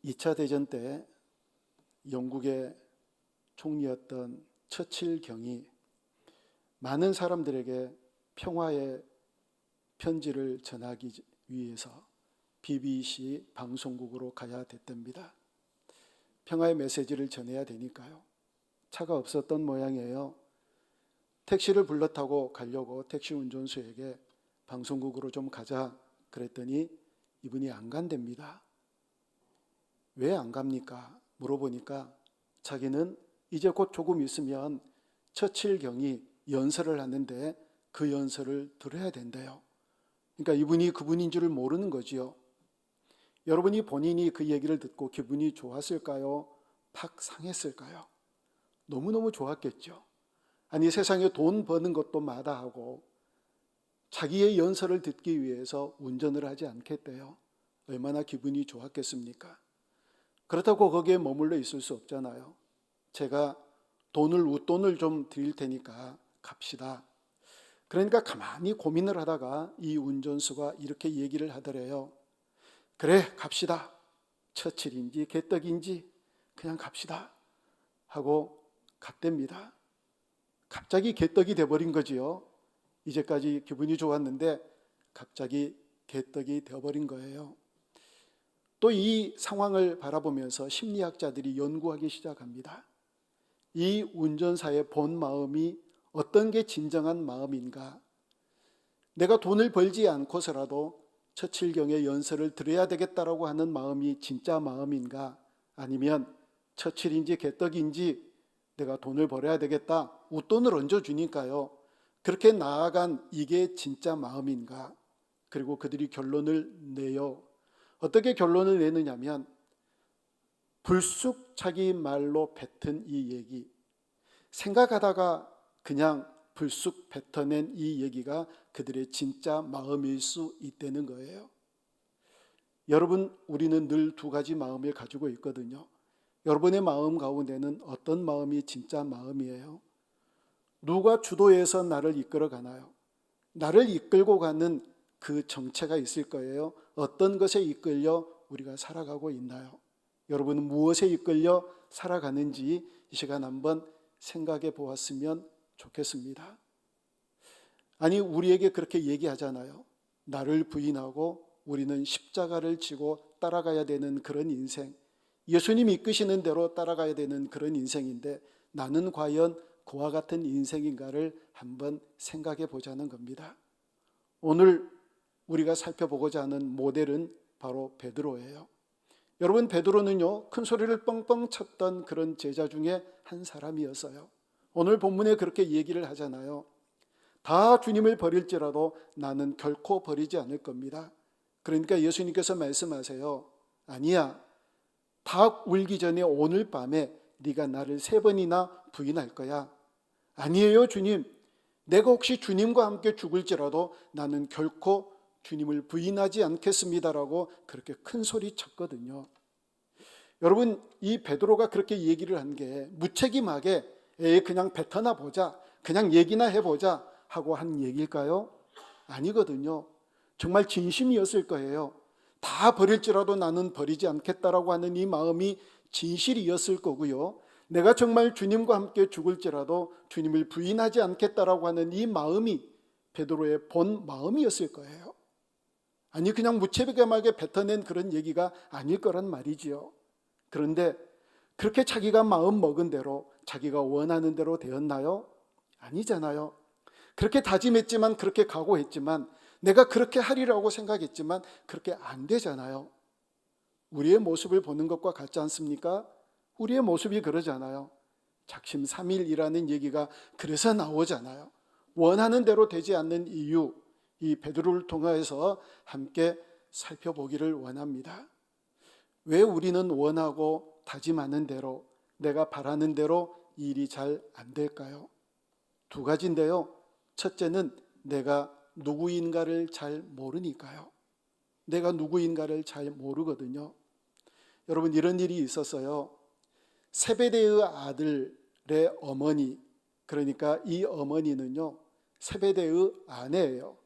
2차 대전 때 영국의 총리였던 처칠 경이 많은 사람들에게 평화의 편지를 전하기 위해서 BBC 방송국으로 가야 됐답니다. 평화의 메시지를 전해야 되니까요. 차가 없었던 모양이에요. 택시를 불러 타고 가려고 택시 운전수에게 방송국으로 좀 가자 그랬더니 이분이 안 간답니다. 왜 안 갑니까? 물어보니까 자기는 이제 곧 조금 있으면 처칠 경이 연설을 하는데 그 연설을 들어야 된대요. 그러니까 이분이 그분인 줄을 모르는 거지요. 여러분이 본인이 그 얘기를 듣고 기분이 좋았을까요? 팍 상했을까요? 너무너무 좋았겠죠. 아니, 세상에 돈 버는 것도 마다하고 자기의 연설을 듣기 위해서 운전을 하지 않겠대요. 얼마나 기분이 좋았겠습니까? 그렇다고 거기에 머물러 있을 수 없잖아요. 제가 웃돈을 좀 드릴 테니까 갑시다. 그러니까 가만히 고민을 하다가 이 운전수가 이렇게 얘기를 하더래요. 그래, 갑시다. 처칠인지 개떡인지 그냥 갑시다 하고 갔답니다. 갑자기 개떡이 돼버린 거지요. 이제까지 기분이 좋았는데 갑자기 개떡이 되어버린 거예요. 또 이 상황을 바라보면서 심리학자들이 연구하기 시작합니다. 이 운전사의 본 마음이 어떤 게 진정한 마음인가? 내가 돈을 벌지 않고서라도 처칠경의 연설을 들어야 되겠다라고 하는 마음이 진짜 마음인가? 아니면 처칠인지 개떡인지 내가 돈을 벌어야 되겠다, 웃돈을 얹어주니까요, 그렇게 나아간 이게 진짜 마음인가? 그리고 그들이 결론을 내요. 어떻게 결론을 내느냐면 불쑥 자기 말로 뱉은 이 얘기, 생각하다가 그냥 불쑥 뱉어낸 이 얘기가 그들의 진짜 마음일 수 있다는 거예요. 여러분, 우리는 늘 두 가지 마음을 가지고 있거든요. 여러분의 마음 가운데는 어떤 마음이 진짜 마음이에요? 누가 주도해서 나를 이끌어 가나요? 나를 이끌고 가는 그 정체가 있을 거예요. 어떤 것에 이끌려 우리가 살아가고 있나요? 여러분은 무엇에 이끌려 살아가는지 이 시간 한번 생각해 보았으면 좋겠습니다. 아니, 우리에게 그렇게 얘기하잖아요. 나를 부인하고 우리는 십자가를 지고 따라가야 되는 그런 인생, 예수님이 이끄시는 대로 따라가야 되는 그런 인생인데 나는 과연 그와 같은 인생인가를 한번 생각해 보자는 겁니다. 오늘 우리가 살펴보고자 하는 모델은 바로 베드로예요. 여러분, 베드로는요, 큰 소리를 뻥뻥 쳤던 그런 제자 중에 한 사람이었어요. 오늘 본문에 그렇게 얘기를 하잖아요. 다 주님을 버릴지라도 나는 결코 버리지 않을 겁니다. 그러니까 예수님께서 말씀하세요. 아니야, 닭 울기 전에 오늘 밤에 네가 나를 3번이나 부인할 거야. 아니에요, 주님. 내가 혹시 주님과 함께 죽을지라도 나는 결코 주님을 부인하지 않겠습니다라고 그렇게 큰 소리 쳤거든요. 여러분, 이 베드로가 그렇게 얘기를 한 게 무책임하게 그냥 뱉어나 보자, 그냥 얘기나 해보자 하고 한 얘기일까요? 아니거든요. 정말 진심이었을 거예요. 다 버릴지라도 나는 버리지 않겠다라고 하는 이 마음이 진실이었을 거고요. 내가 정말 주님과 함께 죽을지라도 주님을 부인하지 않겠다라고 하는 이 마음이 베드로의 본 마음이었을 거예요. 아니, 그냥 무책임하게 뱉어낸 그런 얘기가 아닐 거란 말이지요. 그런데 그렇게 자기가 마음 먹은 대로, 자기가 원하는 대로 되었나요? 아니잖아요. 그렇게 다짐했지만, 그렇게 각오했지만, 내가 그렇게 하리라고 생각했지만 그렇게 안 되잖아요. 우리의 모습을 보는 것과 같지 않습니까? 우리의 모습이 그러잖아요. 작심삼일이라는 얘기가 그래서 나오잖아요. 원하는 대로 되지 않는 이유, 이 베드로를 통해서 함께 살펴보기를 원합니다. 왜 우리는 원하고 다짐하는 대로, 내가 바라는 대로 일이 잘 안 될까요? 두 가지인데요. 첫째는 내가 누구인가를 잘 모르니까요. 내가 누구인가를 잘 모르거든요. 여러분, 이런 일이 있었어요. 세베대의 아들의 어머니, 그러니까 이 어머니는요, 세베대의 아내예요.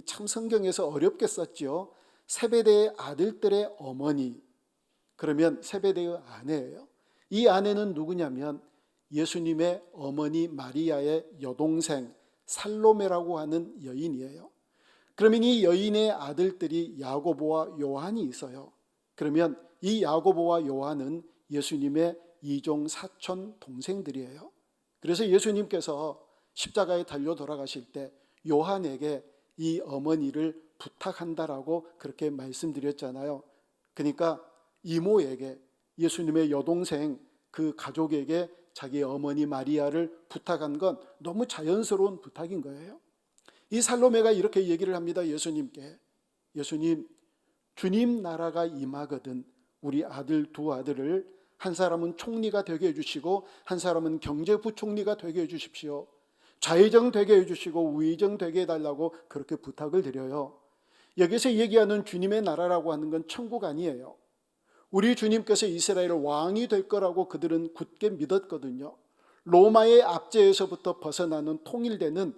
참 성경에서 어렵게 썼죠. 세베대의 아들들의 어머니. 그러면 세베대의 아내예요. 이 아내는 누구냐면 예수님의 어머니 마리아의 여동생 살로메라고 하는 여인이에요. 그러면 이 여인의 아들들이 야고보와 요한이 있어요. 그러면 이 야고보와 요한은 예수님의 이종 사촌 동생들이에요. 그래서 예수님께서 십자가에 달려 돌아가실 때 요한에게 이 어머니를 부탁한다라고 그렇게 말씀드렸잖아요. 그러니까 이모에게, 예수님의 여동생 그 가족에게 자기 어머니 마리아를 부탁한 건 너무 자연스러운 부탁인 거예요. 이 살로메가 이렇게 얘기를 합니다. 예수님께, 예수님, 주님 나라가 임하거든 우리 아들 두 아들을 한 사람은 총리가 되게 해주시고 한 사람은 경제부총리가 되게 해주십시오. 좌의정 되게 해주시고 우의정 되게 해달라고 그렇게 부탁을 드려요. 여기서 얘기하는 주님의 나라라고 하는 건 천국 아니에요. 우리 주님께서 이스라엘 왕이 될 거라고 그들은 굳게 믿었거든요. 로마의 압제에서부터 벗어나는 통일되는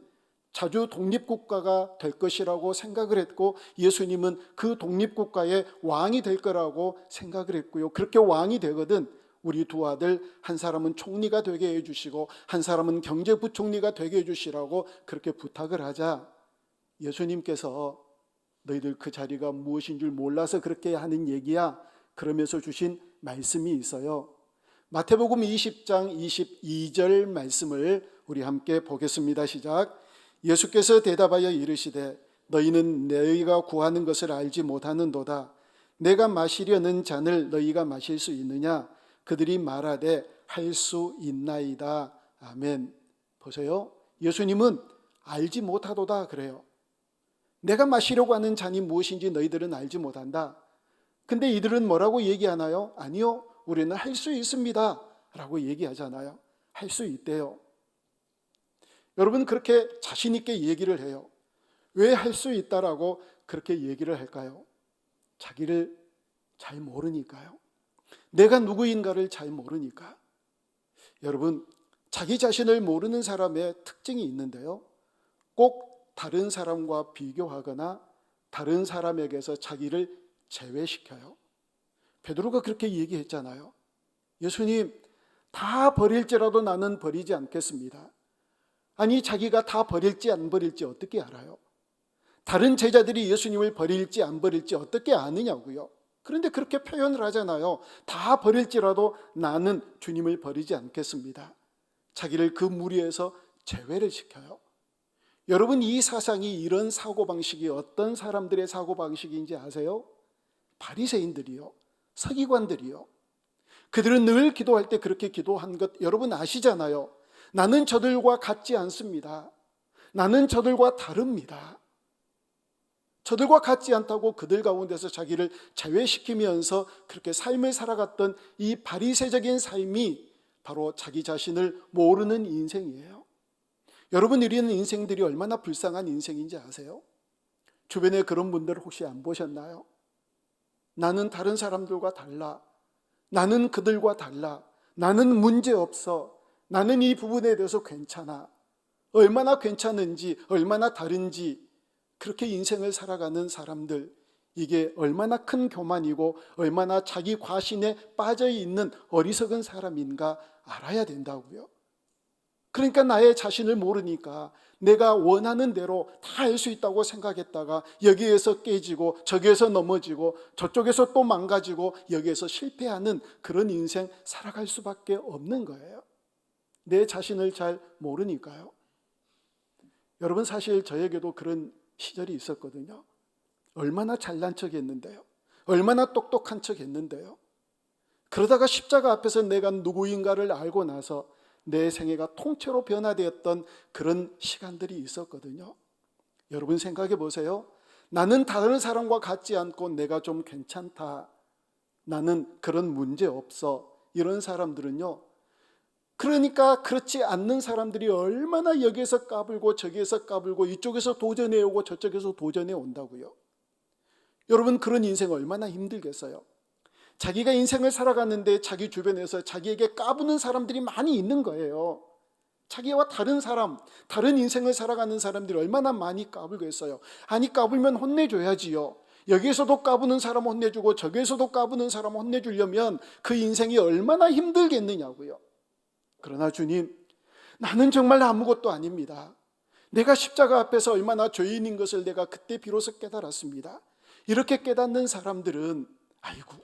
자주 독립국가가 될 것이라고 생각을 했고, 예수님은 그 독립국가의 왕이 될 거라고 생각을 했고요. 그렇게 왕이 되거든 우리 두 아들 한 사람은 총리가 되게 해주시고 한 사람은 경제부총리가 되게 해주시라고 그렇게 부탁을 하자, 예수님께서 너희들 그 자리가 무엇인 줄 몰라서 그렇게 하는 얘기야, 그러면서 주신 말씀이 있어요. 마태복음 20장 22절 말씀을 우리 함께 보겠습니다. 시작. 예수께서 대답하여 이르시되 너희는 너희가 구하는 것을 알지 못하는도다. 내가 마시려는 잔을 너희가 마실 수 있느냐? 그들이 말하되 할 수 있나이다. 아멘. 보세요. 예수님은 알지 못하도다 그래요. 내가 마시려고 하는 잔이 무엇인지 너희들은 알지 못한다. 근데 이들은 뭐라고 얘기하나요? 아니요, 우리는 할 수 있습니다 라고 얘기하잖아요. 할 수 있대요. 여러분, 그렇게 자신 있게 얘기를 해요. 왜 할 수 있다라고 그렇게 얘기를 할까요? 자기를 잘 모르니까요. 내가 누구인가를 잘 모르니까. 여러분, 자기 자신을 모르는 사람의 특징이 있는데요, 꼭 다른 사람과 비교하거나 다른 사람에게서 자기를 제외시켜요. 베드로가 그렇게 얘기했잖아요. 예수님, 다 버릴지라도 나는 버리지 않겠습니다. 아니, 자기가 다 버릴지 안 버릴지 어떻게 알아요? 다른 제자들이 예수님을 버릴지 안 버릴지 어떻게 아느냐고요. 그런데 그렇게 표현을 하잖아요. 다 버릴지라도 나는 주님을 버리지 않겠습니다. 자기를 그 무리에서 제외를 시켜요. 여러분, 이 사상이, 이런 사고방식이 어떤 사람들의 사고방식인지 아세요? 바리새인들이요, 서기관들이요. 그들은 늘 기도할 때 그렇게 기도한 것 여러분 아시잖아요. 나는 저들과 같지 않습니다. 나는 저들과 다릅니다. 저들과 같지 않다고 그들 가운데서 자기를 제외시키면서 그렇게 삶을 살아갔던 이 바리새적인 삶이 바로 자기 자신을 모르는 인생이에요. 여러분, 이런 인생들이 얼마나 불쌍한 인생인지 아세요? 주변에 그런 분들 혹시 안 보셨나요? 나는 다른 사람들과 달라. 나는 그들과 달라. 나는 문제 없어. 나는 이 부분에 대해서 괜찮아. 얼마나 괜찮은지, 얼마나 다른지 그렇게 인생을 살아가는 사람들, 이게 얼마나 큰 교만이고 얼마나 자기 과신에 빠져있는 어리석은 사람인가 알아야 된다고요. 그러니까 나의 자신을 모르니까 내가 원하는 대로 다 할 수 있다고 생각했다가 여기에서 깨지고 저기에서 넘어지고 저쪽에서 또 망가지고 여기에서 실패하는 그런 인생 살아갈 수밖에 없는 거예요. 내 자신을 잘 모르니까요. 여러분, 사실 저에게도 그런 시절이 있었거든요. 얼마나 잘난 척 했는데요. 얼마나 똑똑한 척 했는데요. 그러다가 십자가 앞에서 내가 누구인가를 알고 나서 내 생애가 통째로 변화되었던 그런 시간들이 있었거든요. 여러분, 생각해 보세요. 나는 다른 사람과 같지 않고 내가 좀 괜찮다, 나는 그런 문제 없어, 이런 사람들은요, 그러니까 그렇지 않는 사람들이 얼마나 여기에서 까불고 저기에서 까불고 이쪽에서 도전해 오고 저쪽에서 도전해 온다고요. 여러분, 그런 인생 얼마나 힘들겠어요. 자기가 인생을 살아가는데 자기 주변에서 자기에게 까부는 사람들이 많이 있는 거예요. 자기와 다른 사람, 다른 인생을 살아가는 사람들이 얼마나 많이 까불겠어요. 아니, 까불면 혼내줘야지요. 여기에서도 까부는 사람 혼내주고 저기에서도 까부는 사람 혼내주려면 그 인생이 얼마나 힘들겠느냐고요. 그러나 주님, 나는 정말 아무것도 아닙니다. 내가 십자가 앞에서 얼마나 죄인인 것을 내가 그때 비로소 깨달았습니다. 이렇게 깨닫는 사람들은 아이고,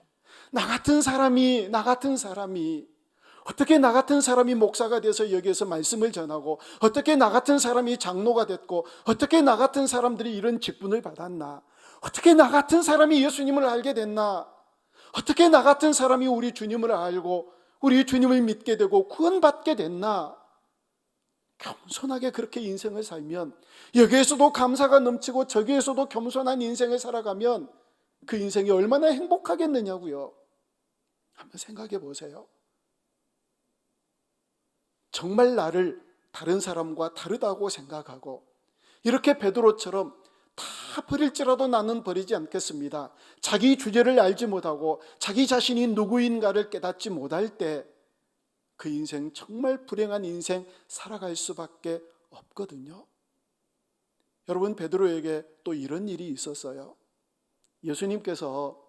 나 같은 사람이 어떻게 나 같은 사람이 목사가 돼서 여기에서 말씀을 전하고, 어떻게 나 같은 사람이 장로가 됐고, 어떻게 나 같은 사람들이 이런 직분을 받았나, 어떻게 나 같은 사람이 예수님을 알게 됐나, 어떻게 나 같은 사람이 우리 주님을 알고 우리 주님을 믿게 되고 구원받게 됐나. 겸손하게 그렇게 인생을 살면, 여기에서도 감사가 넘치고 저기에서도 겸손한 인생을 살아가면 그 인생이 얼마나 행복하겠느냐고요. 한번 생각해 보세요. 정말 나를 다른 사람과 다르다고 생각하고, 이렇게 베드로처럼 다 버릴지라도 나는 버리지 않겠습니다, 자기 주제를 알지 못하고 자기 자신이 누구인가를 깨닫지 못할 때 그 인생, 정말 불행한 인생 살아갈 수밖에 없거든요. 여러분, 베드로에게 또 이런 일이 있었어요. 예수님께서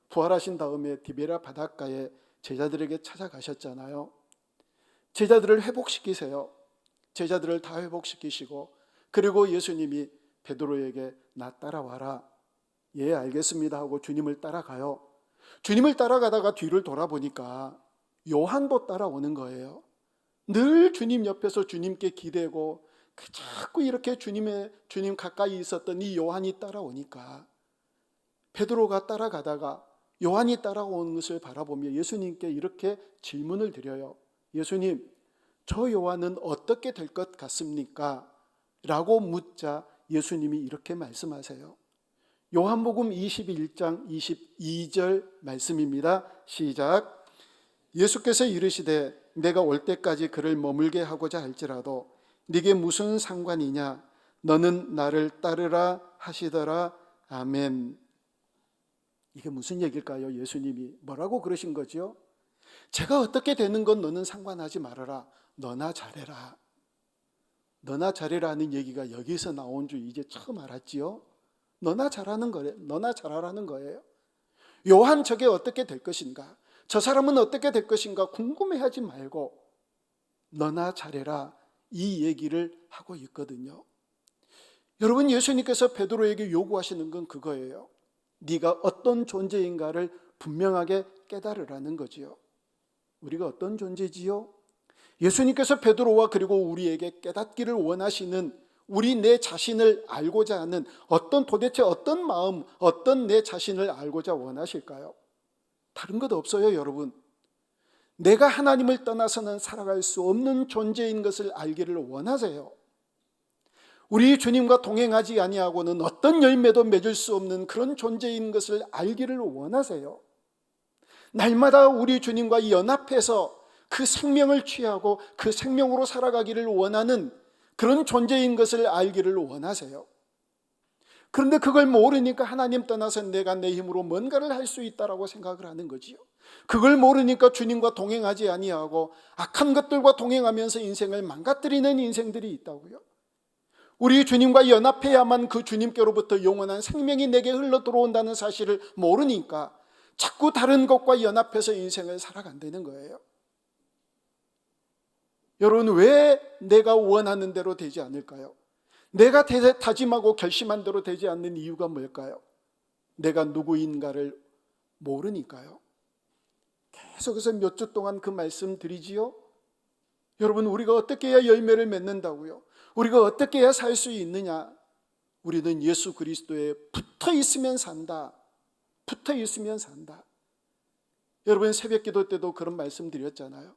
부활하신 다음에 디베랴 바닷가에 제자들에게 찾아가셨잖아요. 제자들을 회복시키세요. 제자들을 다 회복시키시고, 그리고 예수님이 베드로에게 나 따라와라. 예, 알겠습니다 하고 주님을 따라가요. 주님을 따라가다가 뒤를 돌아보니까 요한도 따라오는 거예요. 늘 주님 옆에서 주님께 기대고 자꾸 이렇게 주님 가까이 있었던 이 요한이 따라오니까 베드로가 따라가다가 요한이 따라오는 것을 바라보며 예수님께 이렇게 질문을 드려요. 예수님, 저 요한은 어떻게 될 것 같습니까? 라고 묻자 예수님이 이렇게 말씀하세요. 요한복음 21장 22절 말씀입니다. 시작. 예수께서 이르시되 내가 올 때까지 그를 머물게 하고자 할지라도 네게 무슨 상관이냐? 너는 나를 따르라 하시더라. 아멘. 이게 무슨 얘기일까요? 예수님이 뭐라고 그러신 거죠? 제가 어떻게 되는 건 너는 상관하지 말아라. 너나 잘해라. 너나 잘해라는 얘기가 여기서 나온 줄 이제 처음 알았지요? 너나 잘하는 거예요. 너나 잘하라는 거예요. 요한 저게 어떻게 될 것인가? 저 사람은 어떻게 될 것인가 궁금해하지 말고 너나 잘해라, 이 얘기를 하고 있거든요. 여러분, 예수님께서 베드로에게 요구하시는 건 그거예요. 네가 어떤 존재인가를 분명하게 깨달으라는 거지요. 우리가 어떤 존재지요? 예수님께서 베드로와 그리고 우리에게 깨닫기를 원하시는, 우리 내 자신을 알고자 하는 도대체 어떤 마음, 어떤 내 자신을 알고자 원하실까요? 다른 것 없어요, 여러분. 내가 하나님을 떠나서는 살아갈 수 없는 존재인 것을 알기를 원하세요. 우리 주님과 동행하지 아니하고는 어떤 열매도 맺을 수 없는 그런 존재인 것을 알기를 원하세요. 날마다 우리 주님과 연합해서 그 생명을 취하고 그 생명으로 살아가기를 원하는 그런 존재인 것을 알기를 원하세요. 그런데 그걸 모르니까 하나님 떠나서 내가 내 힘으로 뭔가를 할 수 있다라고 생각을 하는 거지요. 그걸 모르니까 주님과 동행하지 아니하고 악한 것들과 동행하면서 인생을 망가뜨리는 인생들이 있다고요. 우리 주님과 연합해야만 그 주님께로부터 영원한 생명이 내게 흘러 들어온다는 사실을 모르니까 자꾸 다른 것과 연합해서 인생을 살아간다는 거예요. 여러분, 왜 내가 원하는 대로 되지 않을까요? 내가 다짐하고 결심한 대로 되지 않는 이유가 뭘까요? 내가 누구인가를 모르니까요. 계속해서 몇 주 동안 그 말씀 드리지요. 여러분, 우리가 어떻게 해야 열매를 맺는다고요? 우리가 어떻게 해야 살 수 있느냐? 우리는 예수 그리스도에 붙어 있으면 산다. 붙어 있으면 산다. 여러분, 새벽 기도 때도 그런 말씀 드렸잖아요.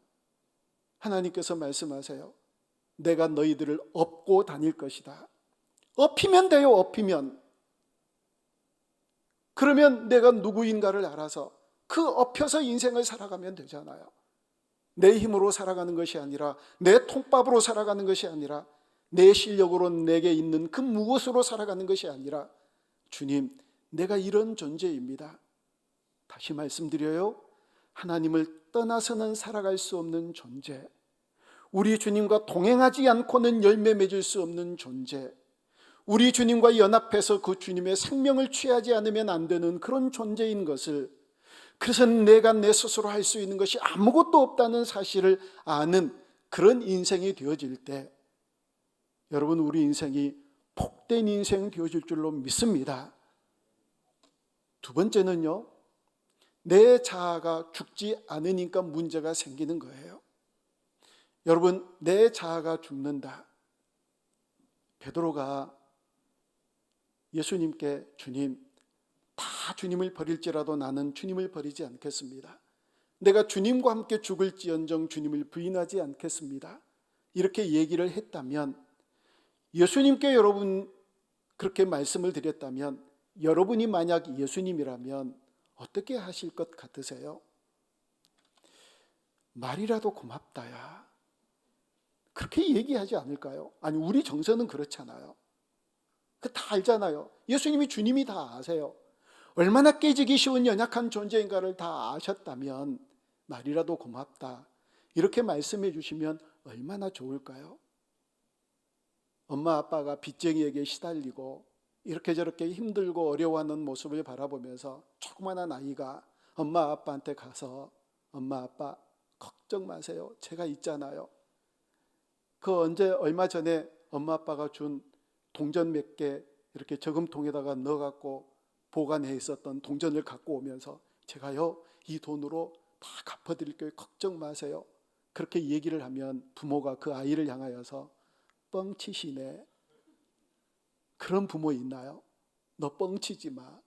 하나님께서 말씀하세요. 내가 너희들을 업고 다닐 것이다. 업히면 돼요. 업히면. 그러면 내가 누구인가를 알아서 그 업혀서 인생을 살아가면 되잖아요. 내 힘으로 살아가는 것이 아니라, 내 통밥으로 살아가는 것이 아니라, 내 실력으로 내게 있는 그 무엇으로 살아가는 것이 아니라, 주님, 내가 이런 존재입니다. 다시 말씀드려요. 하나님을 떠나서는 살아갈 수 없는 존재, 우리 주님과 동행하지 않고는 열매 맺을 수 없는 존재, 우리 주님과 연합해서 그 주님의 생명을 취하지 않으면 안 되는 그런 존재인 것을, 그래서 내가 내 스스로 할 수 있는 것이 아무것도 없다는 사실을 아는 그런 인생이 되어질 때, 여러분, 우리 인생이 복된 인생 되어질 줄로 믿습니다. 두 번째는요, 내 자아가 죽지 않으니까 문제가 생기는 거예요. 여러분, 내 자아가 죽는다. 베드로가 예수님께 주님, 다 주님을 버릴지라도 나는 주님을 버리지 않겠습니다. 내가 주님과 함께 죽을지언정 주님을 부인하지 않겠습니다. 이렇게 얘기를 했다면, 예수님께 여러분 그렇게 말씀을 드렸다면, 여러분이 만약 예수님이라면 어떻게 하실 것 같으세요? 말이라도 고맙다야, 그렇게 얘기하지 않을까요? 아니, 우리 정서는 그렇잖아요. 그 다 알잖아요. 예수님이 주님이 다 아세요. 얼마나 깨지기 쉬운 연약한 존재인가를 다 아셨다면 말이라도 고맙다, 이렇게 말씀해 주시면 얼마나 좋을까요? 엄마 아빠가 빚쟁이에게 시달리고 이렇게 저렇게 힘들고 어려워하는 모습을 바라보면서 조그마한 아이가 엄마 아빠한테 가서 엄마 아빠 걱정 마세요, 제가 있잖아요. 그 언제 얼마 전에 엄마 아빠가 준 동전 몇 개 이렇게 저금통에다가 넣어갖고 보관해 있었던 동전을 갖고 오면서 제가요 이 돈으로 다 갚아드릴게요, 걱정 마세요, 그렇게 얘기를 하면 부모가 그 아이를 향하여서 뻥치시네, 그런 부모 있나요? 너 뻥치지 마.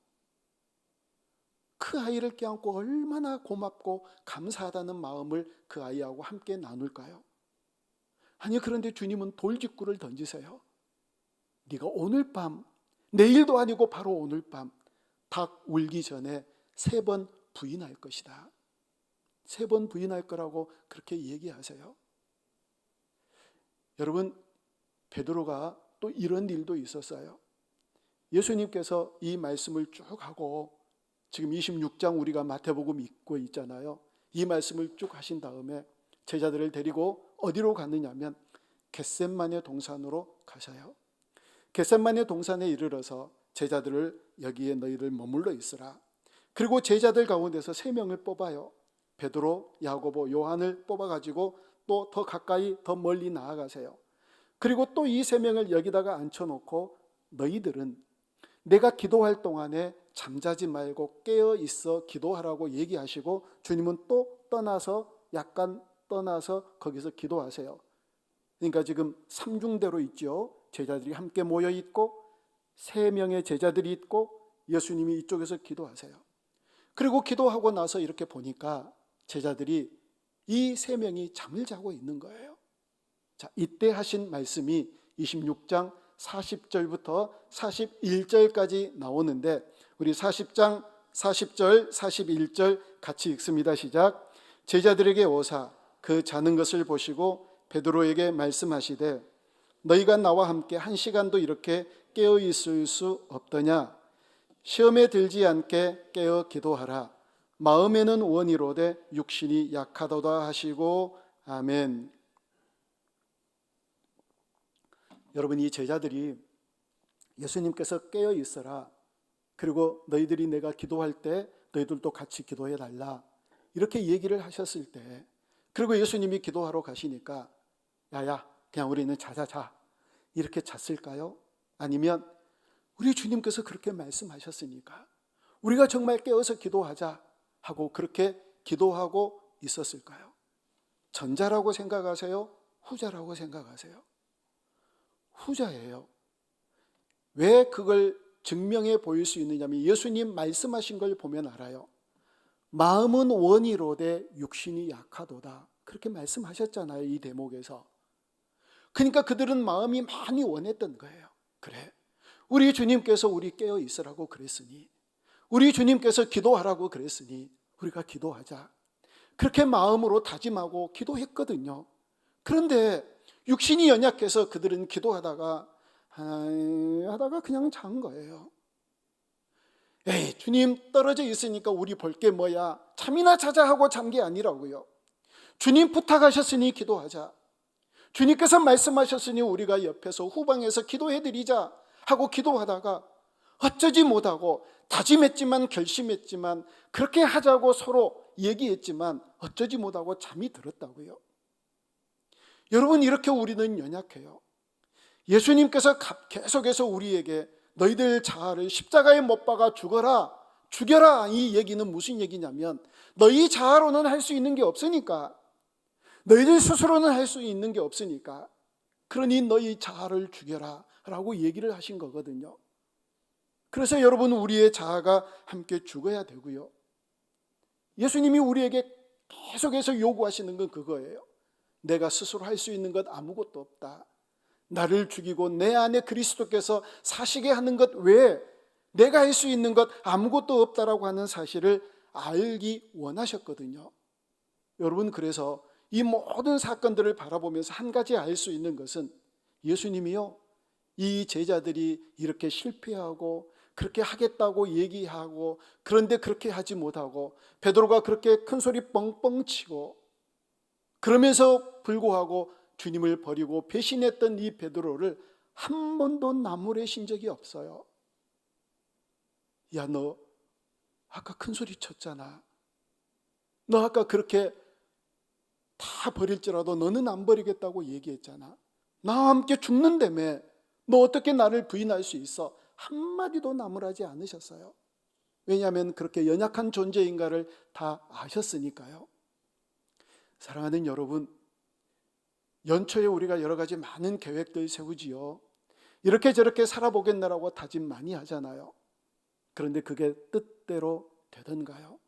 그 아이를 껴안고 얼마나 고맙고 감사하다는 마음을 그 아이하고 함께 나눌까요? 아니, 그런데 주님은 돌직구를 던지세요. 네가 오늘 밤, 내일도 아니고 바로 오늘 밤 닭 울기 전에 3번 부인할 것이다. 3번 부인할 거라고 그렇게 얘기하세요. 여러분, 베드로가 또 이런 일도 있었어요. 예수님께서 이 말씀을 쭉 하고 지금 26장 우리가 마태복음 읽고 있잖아요. 이 말씀을 쭉 하신 다음에 제자들을 데리고 어디로 갔느냐면 겟셋마네 동산으로 가셔요. 겟셋마네 동산에 이르러서 제자들을 여기에 너희들 머물러 있으라. 그리고 제자들 가운데서 3명을 뽑아요. 베드로, 야고보, 요한을 뽑아가지고 또 더 가까이 더 멀리 나아가세요. 그리고 또 이 3명을 여기다가 앉혀놓고 너희들은 내가 기도할 동안에 잠자지 말고 깨어 있어 기도하라고 얘기하시고 주님은 또 약간 떠나서 거기서 기도하세요. 그러니까 지금 3중대로 있죠. 제자들이 함께 모여 있고 3명의 제자들이 있고 예수님이 이쪽에서 기도하세요. 그리고 기도하고 나서 이렇게 보니까 제자들이 이 3명이 잠을 자고 있는 거예요. 자, 이때 하신 말씀이 26장 40절부터 41절까지 나오는데 우리 40장 40절 41절 같이 읽습니다. 시작. 제자들에게 오사 그 자는 것을 보시고 베드로에게 말씀하시되 너희가 나와 함께 1시간도 이렇게 깨어 있을 수 없더냐. 시험에 들지 않게 깨어 기도하라. 마음에는 원이로되 육신이 약하도다 하시고 아멘. 여러분, 이 제자들이 예수님께서 깨어 있어라, 그리고 너희들이 내가 기도할 때 너희들도 같이 기도해 달라, 이렇게 얘기를 하셨을 때, 그리고 예수님이 기도하러 가시니까 야야 그냥 우리는 자자자 이렇게 잤을까요? 아니면 우리 주님께서 그렇게 말씀하셨으니까 우리가 정말 깨어서 기도하자 하고 그렇게 기도하고 있었을까요? 전자라고 생각하세요? 후자라고 생각하세요? 후자예요. 왜 그걸 증명해 보일 수 있느냐면 예수님 말씀하신 걸 보면 알아요. 마음은 원이로되 육신이 약하도다, 그렇게 말씀하셨잖아요, 이 대목에서. 그러니까 그들은 마음이 많이 원했던 거예요. 그래, 우리 주님께서 우리 깨어 있으라고 그랬으니, 우리 주님께서 기도하라고 그랬으니 우리가 기도하자, 그렇게 마음으로 다짐하고 기도했거든요. 그런데 육신이 연약해서 그들은 기도하다가 그냥 잔 거예요. 에이, 주님 떨어져 있으니까 우리 볼 게 뭐야, 잠이나 자자 하고 잔 게 아니라고요. 주님 부탁하셨으니 기도하자, 주님께서 말씀하셨으니 우리가 옆에서 후방에서 기도해드리자 하고 기도하다가 어쩌지 못하고 다짐했지만 결심했지만 그렇게 하자고 서로 얘기했지만 어쩌지 못하고 잠이 들었다고요. 여러분, 이렇게 우리는 연약해요. 예수님께서 계속해서 우리에게 너희들 자아를 십자가에 못 박아 죽여라, 이 얘기는 무슨 얘기냐면 너희 자아로는 할 수 있는 게 없으니까, 너희들 스스로는 할 수 있는 게 없으니까, 그러니 너희 자아를 죽여라 라고 얘기를 하신 거거든요. 그래서 여러분, 우리의 자아가 함께 죽어야 되고요. 예수님이 우리에게 계속해서 요구하시는 건 그거예요. 내가 스스로 할 수 있는 것 아무것도 없다. 나를 죽이고 내 안에 그리스도께서 사시게 하는 것 외에 내가 할 수 있는 것 아무것도 없다라고 하는 사실을 알기 원하셨거든요. 여러분, 그래서 이 모든 사건들을 바라보면서 한 가지 알 수 있는 것은 예수님이요, 이 제자들이 이렇게 실패하고 그렇게 하겠다고 얘기하고 그런데 그렇게 하지 못하고 베드로가 그렇게 큰 소리 뻥뻥 치고 그러면서 불구하고 주님을 버리고 배신했던 이 베드로를 한 번도 나무래신 적이 없어요. 야, 너 아까 큰 소리 쳤잖아. 너 아까 그렇게 다 버릴지라도 너는 안 버리겠다고 얘기했잖아. 나와 함께 죽는다며. 너 어떻게 나를 부인할 수 있어? 한마디도 나무라지 않으셨어요. 왜냐하면 그렇게 연약한 존재인가를 다 아셨으니까요. 사랑하는 여러분, 연초에 우리가 여러 가지 많은 계획들 세우지요. 이렇게 저렇게 살아보겠나라고 다짐 많이 하잖아요. 그런데 그게 뜻대로 되던가요?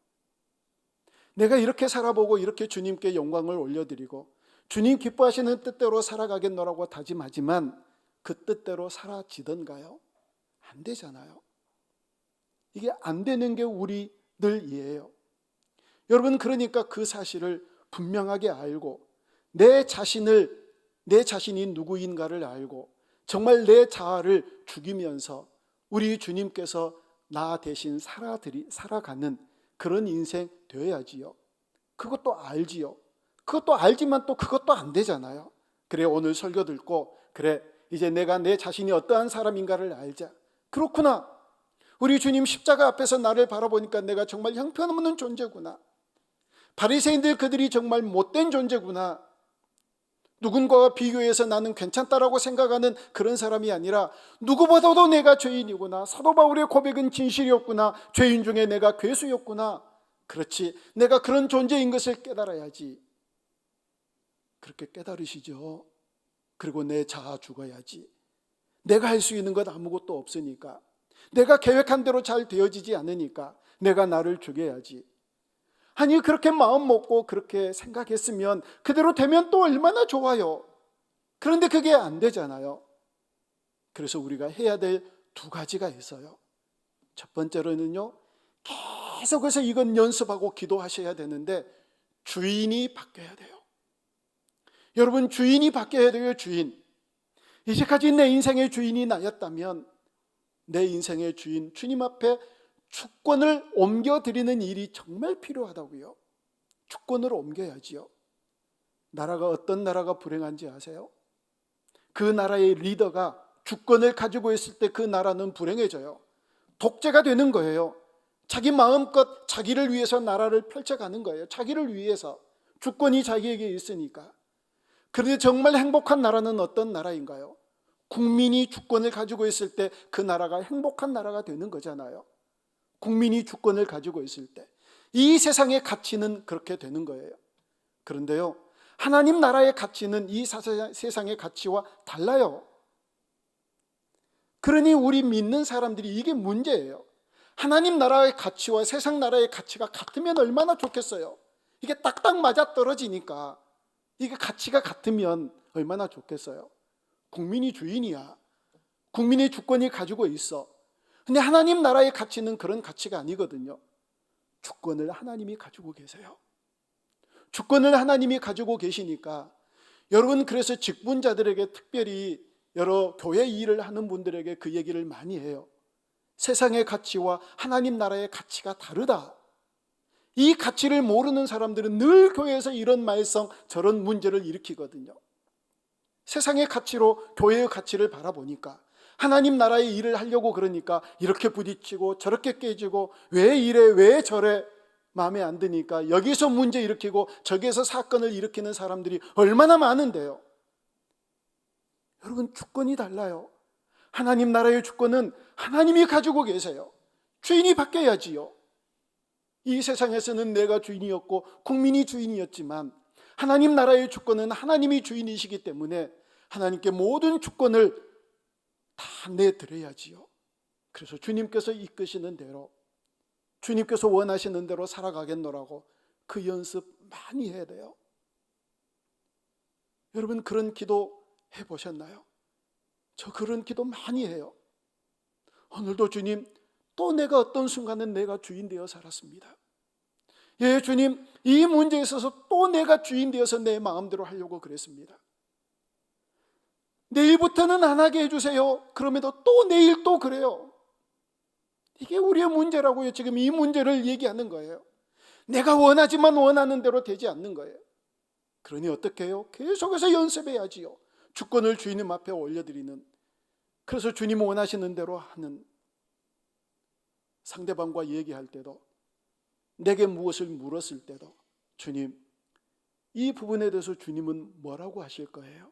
내가 이렇게 살아보고 이렇게 주님께 영광을 올려드리고 주님 기뻐하시는 뜻대로 살아가겠노라고 다짐하지만 그 뜻대로 사라지던가요? 안 되잖아요. 이게 안 되는 게 우리들이에요. 여러분, 그러니까 그 사실을 분명하게 알고 내 자신이 누구인가를 알고 정말 내 자아를 죽이면서 우리 주님께서 나 대신 살아가는 그런 인생 되어야지요. 그것도 알지요. 그것도 알지만 또 그것도 안 되잖아요. 그래, 오늘 설교 듣고 그래, 이제 내가 내 자신이 어떠한 사람인가를 알자. 그렇구나. 우리 주님 십자가 앞에서 나를 바라보니까 내가 정말 형편없는 존재구나. 바리새인들 그들이 정말 못된 존재구나. 누군가와 비교해서 나는 괜찮다라고 생각하는 그런 사람이 아니라 누구보다도 내가 죄인이구나. 사도 바울의 고백은 진실이었구나. 죄인 중에 내가 괴수였구나. 그렇지, 내가 그런 존재인 것을 깨달아야지. 그렇게 깨달으시죠. 그리고 내 자아 죽어야지. 내가 할 수 있는 것 아무것도 없으니까, 내가 계획한 대로 잘 되어지지 않으니까 내가 나를 죽여야지. 아니, 그렇게 마음 먹고 그렇게 생각했으면 그대로 되면 또 얼마나 좋아요. 그런데 그게 안 되잖아요. 그래서 우리가 해야 될 두 가지가 있어요. 첫 번째로는요, 계속해서 이건 연습하고 기도하셔야 되는데 주인이 바뀌어야 돼요. 여러분, 주인이 바뀌어야 돼요. 주인. 이제까지 내 인생의 주인이 나였다면 내 인생의 주인, 주님 앞에 주권을 옮겨드리는 일이 정말 필요하다고요. 주권을 옮겨야지요. 나라가 어떤 나라가 불행한지 아세요? 그 나라의 리더가 주권을 가지고 있을 때 그 나라는 불행해져요. 독재가 되는 거예요. 자기 마음껏 자기를 위해서 나라를 펼쳐가는 거예요. 자기를 위해서. 주권이 자기에게 있으니까. 그런데 정말 행복한 나라는 어떤 나라인가요? 국민이 주권을 가지고 있을 때 그 나라가 행복한 나라가 되는 거잖아요. 국민이 주권을 가지고 있을 때. 이 세상의 가치는 그렇게 되는 거예요. 그런데요, 하나님 나라의 가치는 이 세상의 가치와 달라요. 그러니 우리 믿는 사람들이 이게 문제예요. 하나님 나라의 가치와 세상 나라의 가치가 같으면 얼마나 좋겠어요. 이게 딱딱 맞아 떨어지니까 이게 가치가 같으면 얼마나 좋겠어요. 국민이 주인이야. 국민의 주권이 가지고 있어. 근데 하나님 나라의 가치는 그런 가치가 아니거든요. 주권을 하나님이 가지고 계세요. 주권을 하나님이 가지고 계시니까 여러분, 그래서 직분자들에게, 특별히 여러 교회 일을 하는 분들에게 그 얘기를 많이 해요. 세상의 가치와 하나님 나라의 가치가 다르다. 이 가치를 모르는 사람들은 늘 교회에서 이런 말썽, 저런 문제를 일으키거든요. 세상의 가치로 교회의 가치를 바라보니까 하나님 나라의 일을 하려고 그러니까 이렇게 부딪히고 저렇게 깨지고 왜 이래 왜 저래 마음에 안 드니까 여기서 문제 일으키고 저기에서 사건을 일으키는 사람들이 얼마나 많은데요. 여러분, 주권이 달라요. 하나님 나라의 주권은 하나님이 가지고 계세요. 주인이 바뀌어야지요. 이 세상에서는 내가 주인이었고 국민이 주인이었지만 하나님 나라의 주권은 하나님이 주인이시기 때문에 하나님께 모든 주권을 다 내드려야지요. 그래서 주님께서 이끄시는 대로, 주님께서 원하시는 대로 살아가겠노라고 그 연습 많이 해야 돼요. 여러분, 그런 기도 해보셨나요? 저 그런 기도 많이 해요. 오늘도 주님, 또 내가 어떤 순간은 내가 주인 되어 살았습니다. 예, 주님, 이 문제에 있어서 또 내가 주인 되어서 내 마음대로 하려고 그랬습니다. 내일부터는 안 하게 해주세요. 그럼에도 또 내일 또 그래요. 이게 우리의 문제라고요. 지금 이 문제를 얘기하는 거예요. 내가 원하지만 원하는 대로 되지 않는 거예요. 그러니 어떻게 해요? 계속해서 연습해야지요. 주권을 주님 앞에 올려드리는, 그래서 주님 원하시는 대로 하는, 상대방과 얘기할 때도, 내게 무엇을 물었을 때도 주님, 이 부분에 대해서 주님은 뭐라고 하실 거예요?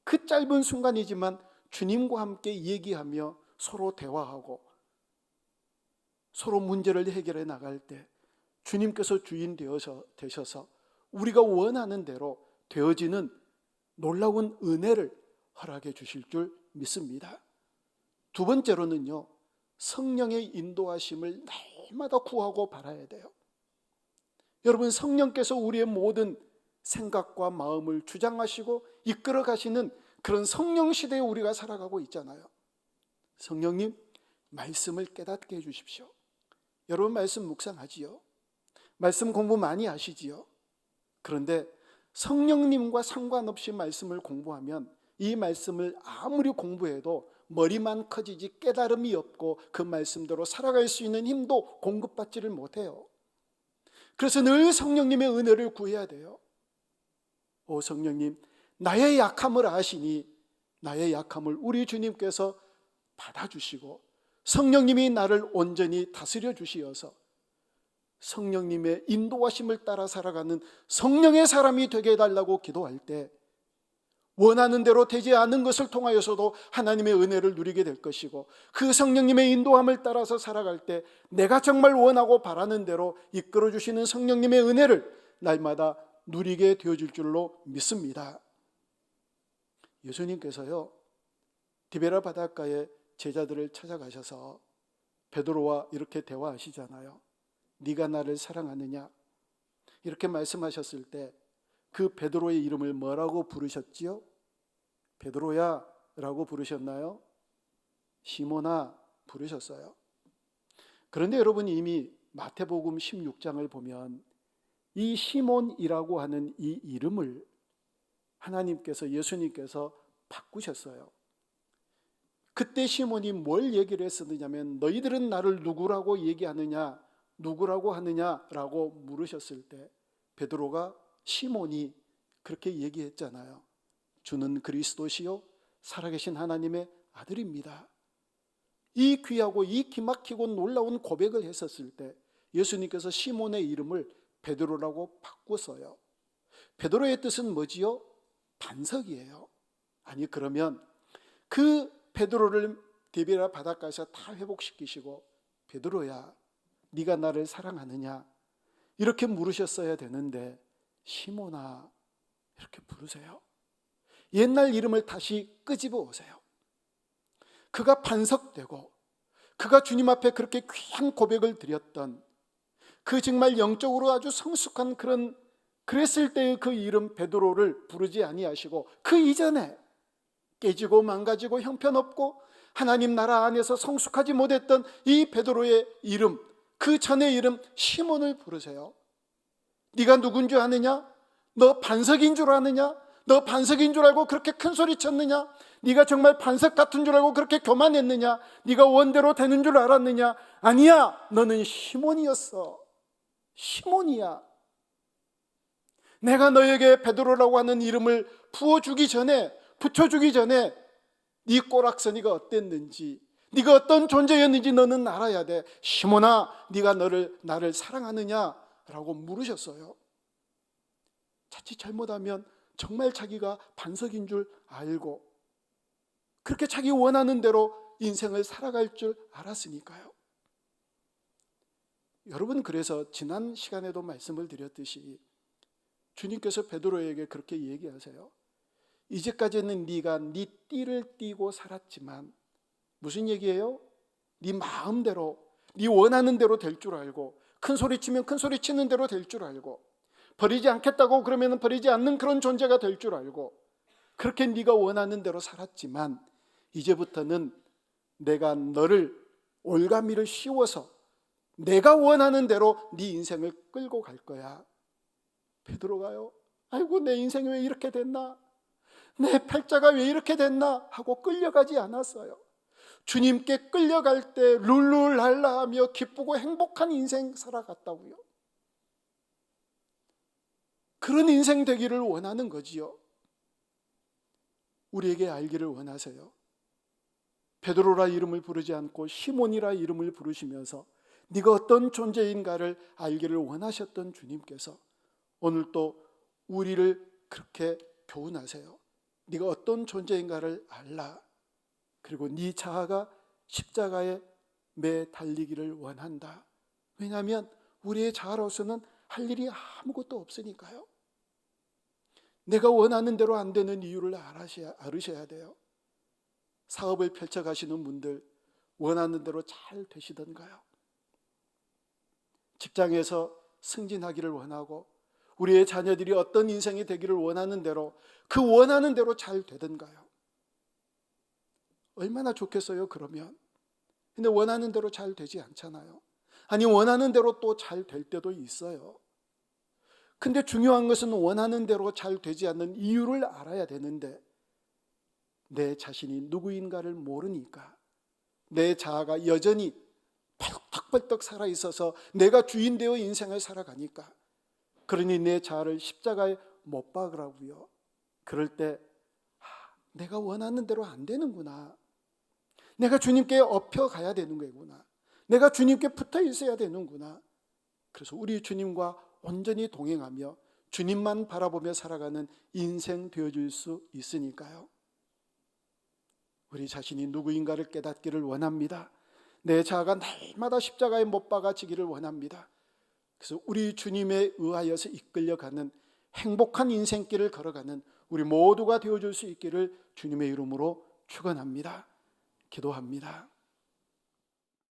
그 짧은 순간이지만 주님과 함께 얘기하며 서로 대화하고 서로 문제를 해결해 나갈 때 주님께서 주인 되셔서 우리가 원하는 대로 되어지는 놀라운 은혜를 허락해 주실 줄 믿습니다. 두 번째로는요, 성령의 인도하심을 날마다 구하고 바라야 돼요. 여러분, 성령께서 우리의 모든 생각과 마음을 주장하시고 이끌어 가시는 그런 성령 시대에 우리가 살아가고 있잖아요. 성령님, 말씀을 깨닫게 해주십시오. 여러분, 말씀 묵상하지요? 말씀 공부 많이 하시지요? 그런데 성령님과 상관없이 말씀을 공부하면 이 말씀을 아무리 공부해도 머리만 커지지 깨달음이 없고 그 말씀대로 살아갈 수 있는 힘도 공급받지를 못해요. 그래서 늘 성령님의 은혜를 구해야 돼요. 오 성령님, 나의 약함을 아시니 나의 약함을 우리 주님께서 받아주시고 성령님이 나를 온전히 다스려 주시어서 성령님의 인도하심을 따라 살아가는 성령의 사람이 되게 해달라고 기도할 때 원하는 대로 되지 않은 것을 통하여서도 하나님의 은혜를 누리게 될 것이고, 그 성령님의 인도함을 따라서 살아갈 때 내가 정말 원하고 바라는 대로 이끌어 주시는 성령님의 은혜를 날마다 누리게 되어질 줄로 믿습니다. 예수님께서요, 디베라 바닷가에 제자들을 찾아가셔서 베드로와 이렇게 대화하시잖아요. 네가 나를 사랑하느냐? 이렇게 말씀하셨을 때 그 베드로의 이름을 뭐라고 부르셨지요? 베드로야 라고 부르셨나요? 시몬아 부르셨어요. 그런데 여러분, 이미 마태복음 16장을 보면 이 시몬이라고 하는 이 이름을 하나님께서, 예수님께서 바꾸셨어요. 그때 시몬이 뭘 얘기를 했었느냐면, 너희들은 나를 누구라고 얘기하느냐, 누구라고 하느냐라고 물으셨을 때 베드로가, 시몬이 그렇게 얘기했잖아요. 주는 그리스도시요 살아계신 하나님의 아들입니다. 이 귀하고 이 기막히고 놀라운 고백을 했었을 때 예수님께서 시몬의 이름을 베드로라고 바꿨어요. 베드로의 뜻은 뭐지요? 반석이에요. 아니, 그러면 그 베드로를 디베라 바닷가에서 다 회복시키시고, 베드로야 네가 나를 사랑하느냐 이렇게 물으셨어야 되는데 시몬아 이렇게 부르세요. 옛날 이름을 다시 끄집어 오세요. 그가 반석되고 그가 주님 앞에 그렇게 귀한 고백을 드렸던 그 정말 영적으로 아주 성숙한 그랬을 때의 그 이름 베드로를 부르지 아니하시고 그 이전에 깨지고 망가지고 형편없고 하나님 나라 안에서 성숙하지 못했던 이 베드로의 이름, 그 전의 이름 시몬을 부르세요. 네가 누군 줄 아느냐? 너 반석인 줄 아느냐? 너 반석인 줄 알고 그렇게 큰 소리 쳤느냐? 네가 정말 반석 같은 줄 알고 그렇게 교만했느냐? 네가 원대로 되는 줄 알았느냐? 아니야, 너는 시몬이었어. 시몬이야. 내가 너에게 베드로라고 하는 이름을 부어주기 전에, 붙여주기 전에 네 꼬락서니가 어땠는지, 네가 어떤 존재였는지 너는 알아야 돼. 시몬아, 네가 나를 사랑하느냐라고 물으셨어요. 자칫 잘못하면 정말 자기가 반석인 줄 알고 그렇게 자기 원하는 대로 인생을 살아갈 줄 알았으니까요. 여러분, 그래서 지난 시간에도 말씀을 드렸듯이 주님께서 베드로에게 그렇게 얘기하세요. 이제까지는 네가 네 띠를 띠고 살았지만, 무슨 얘기예요? 네 마음대로, 네 원하는 대로 될 줄 알고, 큰 소리 치면 큰 소리 치는 대로 될 줄 알고, 버리지 않겠다고 그러면 버리지 않는 그런 존재가 될 줄 알고, 그렇게 네가 원하는 대로 살았지만 이제부터는 내가 너를 올가미를 씌워서 내가 원하는 대로 네 인생을 끌고 갈 거야. 베드로가요, 아이고 내 인생이 왜 이렇게 됐나, 내 팔자가 왜 이렇게 됐나 하고 끌려가지 않았어요. 주님께 끌려갈 때 룰루랄라 하며 기쁘고 행복한 인생 살아갔다고요. 그런 인생 되기를 원하는 거지요. 우리에게 알기를 원하세요. 베드로라 이름을 부르지 않고 시몬이라 이름을 부르시면서 네가 어떤 존재인가를 알기를 원하셨던 주님께서 오늘 또 우리를 그렇게 교훈하세요. 네가 어떤 존재인가를 알라. 그리고 네 자아가 십자가에 매 달리기를 원한다. 왜냐하면 우리의 자아로서는 할 일이 아무것도 없으니까요. 내가 원하는 대로 안 되는 이유를 알으셔야 돼요. 사업을 펼쳐가시는 분들 원하는 대로 잘 되시던가요? 직장에서 승진하기를 원하고 우리의 자녀들이 어떤 인생이 되기를 원하는 대로 그 원하는 대로 잘 되던가요? 얼마나 좋겠어요 그러면. 근데 원하는 대로 잘 되지 않잖아요. 아니 원하는 대로 또 잘 될 때도 있어요. 근데 중요한 것은 원하는 대로 잘 되지 않는 이유를 알아야 되는데 내 자신이 누구인가를 모르니까 내 자아가 여전히 벌떡벌떡 살아있어서 내가 주인 되어 인생을 살아가니까 그러니 내 자아를 십자가에 못 박으라고요. 그럴 때 내가 원하는 대로 안 되는구나. 내가 주님께 업혀가야 되는 거구나. 내가 주님께 붙어 있어야 되는구나. 그래서 우리 주님과 온전히 동행하며 주님만 바라보며 살아가는 인생 되어줄 수 있으니까요. 우리 자신이 누구인가를 깨닫기를 원합니다. 내 자아가 날마다 십자가에 못 박아지기를 원합니다. 그래서 우리 주님에 의하여서 이끌려가는 행복한 인생길을 걸어가는 우리 모두가 되어줄 수 있기를 주님의 이름으로 축원합니다. 기도합니다.